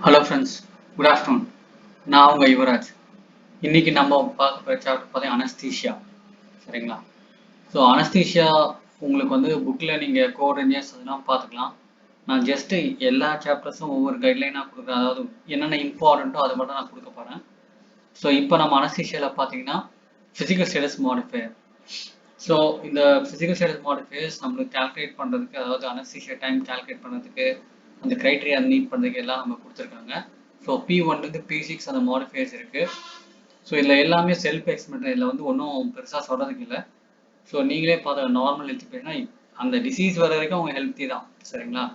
Hello friends, good afternoon. நான் உங்கள் யுவராஜ். இன்னைக்கு நம்ம பார்க்க போகிற சாப்டர் பார்த்தீங்கன்னா அனஸ்தீஷியா. சரிங்களா? ஸோ அனஸ்தீஷியா உங்களுக்கு வந்து புக்கில் நீங்கள் கோட் இன்ஜினியர்ஸ் அதெல்லாம் பார்த்துக்கலாம். நான் ஜஸ்ட்டு எல்லா சாப்டர்ஸும் ஒவ்வொரு கைட்லைனாக கொடுக்குறேன். அதாவது என்னென்ன இம்பார்ட்டண்ட்டோ அதை மட்டும் நான் கொடுக்க போகிறேன். ஸோ இப்போ நம்ம அனஸ்தீஷியாவில் பார்த்தீங்கன்னா ஃபிசிக்கல் ஸ்டேட்டஸ் மாடிஃபையர். ஸோ இந்த ஃபிசிக்கல் ஸ்டேட்டஸ் மாடிஃபையர்ஸ் நம்மளுக்கு கால்குலேட் பண்ணுறதுக்கு, அதாவது அனஸ்தீஷியா டைம் கால்குலேட் பண்ணுறதுக்கு, அந்த க்ரைட்டீரியா மீட் பண்ணுறதுக்கு எல்லாம் நம்ம கொடுத்துருக்காங்க. ஸோ P1 P6 அந்த மாடிஃபையர்ஸ் இருக்குது. ஸோ இதில் எல்லாமே செல்ஃப் எக்ஸ்பெரிமெண்ட். இதில் வந்து ஒன்றும் பெருசாக சொல்கிறதுக்கு இல்லை. ஸோ நீங்களே பார்த்த நார்மல் ஹெல்த் பேஷனா அந்த டிசீஸ் வர வரைக்கும் அவங்க ஹெல்த்தி தான். சரிங்களா?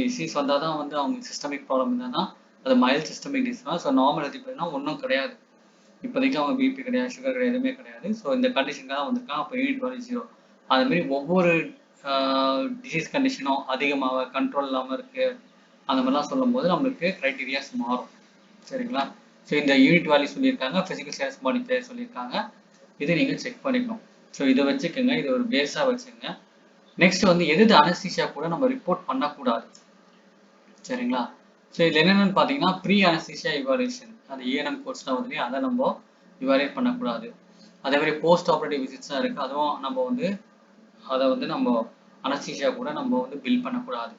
டிசீஸ் வந்தால் தான் வந்து அவங்க சிஸ்டமிக் ப்ராப்ளம் இருந்தால் தான் அது மைல்ட் சிஸ்டமிக் டிசீஸ் தான். ஸோ நார்மல் ஹெல்த் பேஷனா ஒன்றும் கிடையாது. இப்போதைக்கு அவங்க பிபி கிடையாது, சுகர் கிடையாது, எதுவுமே கிடையாது. ஸோ இந்த கண்டிஷனுக்காக தான் வந்திருக்கான். அப்போ யூனிட் வேல்யூ 0. அதுமாரி ஒவ்வொரு டிசீஸ் கண்டிஷனும் அதிகமாக கண்ட்ரோல் இல்லாமல் இருக்குது அந்த மாதிரிலாம் சொல்லும் போது நம்மளுக்கு க்ரைட்டீரியாஸ் மாறும். சரிங்களா? ஸோ இந்த யூனிட் வேல்யூ சொல்லியிருக்காங்க, ஃபிசிக்கல் ஸ்டேட்டஸ் மாடிஃபையர் சொல்லியிருக்காங்க. இதை நீங்கள் செக் பண்ணிக்கணும். ஸோ இதை வச்சுக்கோங்க, இது ஒரு பேஸாக வச்சுக்கோங்க. நெக்ஸ்ட் வந்து எது அனஸ்தீஷியா கூட நம்ம ரிப்போர்ட் பண்ணக்கூடாது. சரிங்களா? ஸோ இதில் என்னென்னு பார்த்தீங்கன்னா ப்ரீ அனஸ்தீஷியா இவாலுவேஷன், அந்த ஏஎன்எம் கோர்ஸ்லாம் வந்து அதை நம்ம இவாலுவேட் பண்ணக்கூடாது. அதே மாதிரி போஸ்ட் ஆப்ரேட்டிவ் விசிட்ஸ்லாம் இருக்குது, அதுவும் நம்ம வந்து அதை வந்து நம்ம அனஸ்தீஷியா கூட நம்ம வந்து பில் பண்ணக்கூடாது.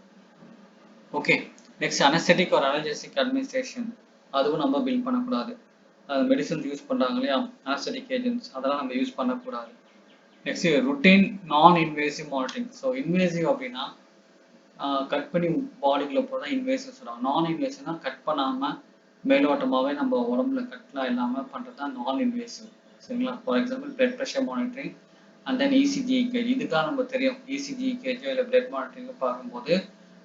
ஓகே. நெக்ஸ்ட் அனஸ்தெட்டிக் ஒரு அனல்ஜெசிக் அட்மினிஸ்ட்ரேஷன், அதுவும் நம்ம பில் பண்ணக்கூடாது. அது மெடிசன்ஸ் யூஸ் பண்ணுறாங்க இல்லையா, அனஸ்தெட்டிக் ஏஜென்ட்ஸ், அதெல்லாம் நம்ம யூஸ் பண்ணக்கூடாது. நெக்ஸ்ட் ருட்டீன் நான் இன்வேசிவ் மானிட்டரிங். ஸோ இன்வேசிவ் அப்படின்னா கட் பண்ணி பாடிக்குள்ளே போகிறதா இன்வேசிவ் சொல்கிறாங்க. நான் இன்வேசிவ்னா கட் பண்ணாமல் மேலோட்டமாகவே நம்ம உடம்புல கட்லாம் இல்லாமல் பண்ணுறது தான் நான் இன்வேசிவ். சரிங்களா? For example blood pressure monitoring and then ECG gauge. இதுதான் நம்ம தெரியும். இசிஜி கேஜோ இல்லை பிளட் மானிட்டரிங்கோ பார்க்கும்போது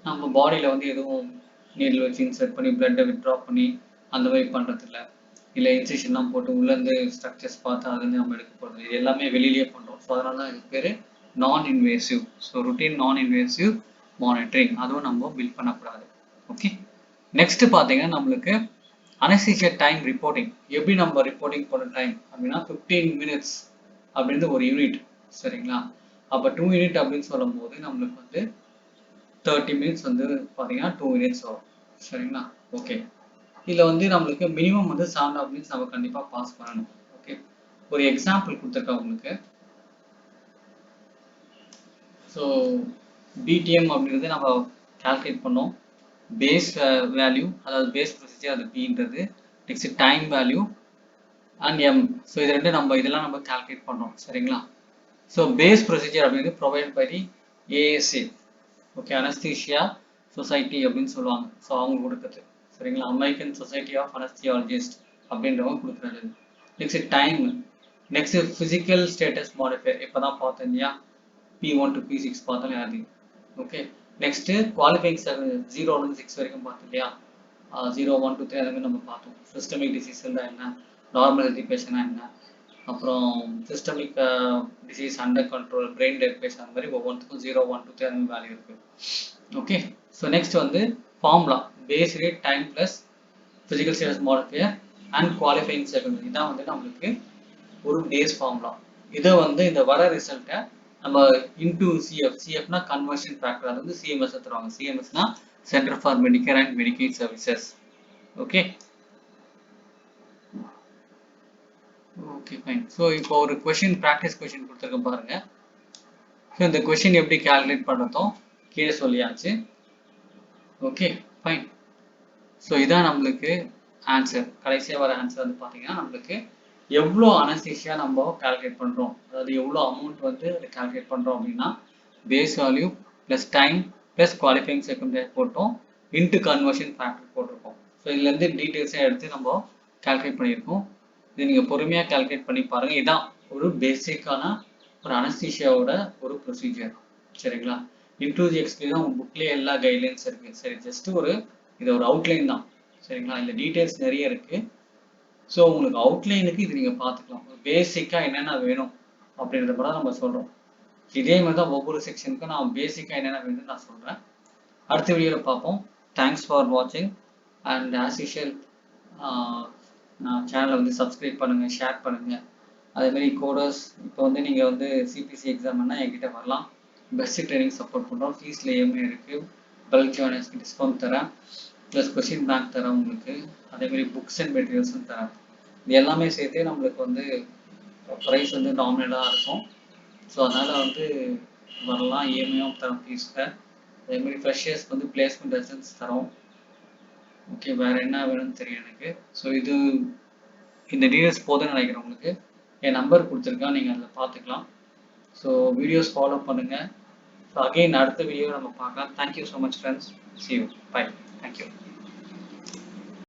நம்ம பாடியில் வந்து எதுவும் நீடில் வச்சு இன்சர்ட் பண்ணி பிளட்டை வித்ட்ரா பண்ணி அந்த மாதிரி பண்ணுறது இல்லை இன்செஷன்லாம் போட்டு உள்ளேருந்து ஸ்ட்ரக்சர்ஸ் பார்த்து அதுலேருந்து நம்ம எடுக்க போகிறது, இது எல்லாமே வெளியிலேயே பண்ணுறோம். ஸோ அதனால தான் இது பேர் நான் இன்வேசிவ். ஸோ ருட்டீன் நான் இன்வேசிவ் மானிட்டரிங், அதுவும் நம்ம பில் பண்ணக்கூடாது. ஓகே. நெக்ஸ்ட் பார்த்தீங்கன்னா நம்மளுக்கு அனஸ்தீஷியா டைம் ரிப்போர்ட்டிங். எப்படி நம்ம ரிப்போர்ட்டிங் பண்ண டைம் அப்படின்னா 15 minutes அப்படின்றது ஒரு யூனிட். சரிங்களா? அப்போ 2 யூனிட் அப்படின்னு சொல்லும் போது நம்மளுக்கு வந்து 30 minutes வந்து பார்த்தீங்கன்னா 2 minutes வரும். சரிங்களா? ஓகே. இதில் வந்து நம்மளுக்கு மினிமம் வந்து 7 minutes நம்ம கண்டிப்பாக பாஸ் பண்ணணும். ஓகே. ஒரு எக்ஸாம்பிள் கொடுத்துருக்கேன் உங்களுக்கு. ஸோ பிடிஎம் அப்படின்றது நம்ம கால்குலேட் பண்ணோம். பேஸ் வேல்யூ, அதாவது பேஸ் ப்ரொசீஜர், அது பின்றது. Next time value and M. So இது ரெண்டு இதெல்லாம் நம்ம கால்குலேட் பண்ணோம். சரிங்களா? ஸோ பேஸ் ப்ரொசீஜர் அப்படின்றது provide by the ASA. Okay, anaesthesia society அப்படின்னு சொல்லுவாங்க. ஸோ அவங்க கொடுக்குறது. சரிங்களா? அமெரிக்கன் சொசைட்டி ஆஃப் அனஸ்தியாலஜிஸ்ட் அப்படின்றவங்க கொடுக்குறது. Next time. Next physical status modifier, இப்போ தான் பார்த்தோம் இல்லையா, P1 to P6 பார்த்தோம் அது. ஓகே. நெக்ஸ்ட் குவாலிஃபைங் 0 to 6 வரைக்கும் பார்த்தோம் இல்லையா, 0, 1, 2, 3 அந்த மாதிரி நம்ம பார்த்தோம். சிஸ்டமிக் டிசீஸ் இருந்தால் என்ன, நார்மல் ஹெல்த் பேஷனா என்ன, அப்புறம் systemic disease under control, brain dead patient, அந்த மாதிரி ஒவ்வொன்றுக்கும் 0, 1, 2, 3 அந்த மாதிரி வேல்யூ இருக்குது. ஓகே. ஸோ நெக்ஸ்ட் வந்து formula base rate time plus physical status modifier and qualifying second. இதான் வந்து நம்மளுக்கு ஒரு பேஸ் ஃபார்முலா. இதை வந்து இந்த வர ரிசல்ட்டை நம்ம இன்டூ சிஎஃப்னா கன்வர்ஷன் ஃபேக்டர், அது வந்து சிஎம்எஸ் தருவாங்க. சிஎம்எஸ்னா centre for Medicare and Medicaid services. Okay. Okay fine. So இப்போ ஒரு கொஷின், ப்ராக்டிஸ் கொஷின் கொடுத்துருக்கேன் பாருங்க. ஸோ இந்த கொஷின் எப்படி கால்குலேட் பண்ணுறதும் கீழே சொல்லியாச்சு. Okay fine. ஸோ இதான் நம்மளுக்கு ஆன்சர். கடைசியாக வர ஆன்சர் வந்து பார்த்தீங்கன்னா நம்மளுக்கு எவ்வளோ அனஸ்தீஷியா நம்ம கால்குலேட் பண்ணுறோம், அதாவது எவ்வளோ அமௌண்ட் வந்து அதை கால்குலேட் பண்ணுறோம் அப்படின்னா base value plus time plus qualifying secondary போட்டோம், இன்ட்டு கன்வர்ஷன் ஃபேக்டர் போட்டிருக்கோம். ஸோ இதுலேருந்து டீட்டெயில்ஸாக எடுத்து நம்ம கால்குலேட் பண்ணியிருக்கோம். இது நீங்கள் பொறுமையாக கால்குலேட் பண்ணி பாருங்கள். இதுதான் ஒரு பேசிக்கான ஒரு அனஸ்தீஷியாவோட ஒரு ப்ரொசீஜர். சரிங்களா? இன்டூ தி எக்ஸ்பிளைன் தான் உங்கள் புக்லேயே எல்லா கைட்லைன்ஸ் இருக்குது. சரி, ஜஸ்ட் இது ஒரு அவுட்லைன் தான். சரிங்களா? இல்லை டீட்டெயில்ஸ் நிறைய இருக்குது. ஸோ உங்களுக்கு அவுட்லைனுக்கு இது நீங்கள் பார்த்துக்கலாம். பேசிக்காக என்னென்ன வேணும் அப்படின்றத கூட நம்ம சொல்கிறோம். இதே மாதிரி தான் ஒவ்வொரு செக்ஷனுக்கும் நான் பேசிக்காக என்னென்ன வேணும்னு நான் சொல்கிறேன். அடுத்த வீடியோவில் பார்ப்போம். தேங்க்ஸ் ஃபார் வாட்சிங் அண்ட் ஆஸ் யூஷுவல் நான் சேனலை வந்து சப்ஸ்கிரைப் பண்ணுங்கள், ஷேர் பண்ணுங்கள். அதேமாரி கோடர்ஸ், இப்போ வந்து நீங்கள் வந்து சிபிசி எக்ஸாம்னா என்கிட்ட வரலாம். பெஸ்ட் ட்ரைனிங் சப்போர்ட் பண்ணுறோம். ஃபீஸில் EMI இருக்குது. பல்க் ஜாயினர்ஸ்க்கு டிஸ்கவுண்ட் தரேன். ப்ளஸ் கொஸ்டின் பேங்க் தரேன் உங்களுக்கு. அதேமாதிரி புக்ஸ் அண்ட் மெட்டீரியல்ஸும் தரேன். இது எல்லாமே சேர்த்தே நம்மளுக்கு வந்து ப்ரைஸ் வந்து நாமினலாக இருக்கும். ஸோ அதனால் வந்து வரலாம். இஎம்ஐயும் தரோம் ஃபீஸில். அதேமாதிரி ஃப்ரெஷர்ஸ்க்கு வந்து பிளேஸ்மெண்ட் அசிஸ்டன்ஸ் தரோம். ஓகே, வேறு என்ன வேணும்னு தெரியும் எனக்கு. ஸோ இந்த டீடைல்ஸ் போதும்னு நினைக்கிறேன் உங்களுக்கு. என் நம்பர் கொடுத்துருக்கேன், நீங்கள் அதில் பார்த்துக்கலாம். ஸோ வீடியோஸ் ஃபாலோ பண்ணுங்கள். ஸோ அகெயின் அடுத்த வீடியோ நம்ம பார்க்கலாம். Thank you so much friends. See you. Bye. Thank you.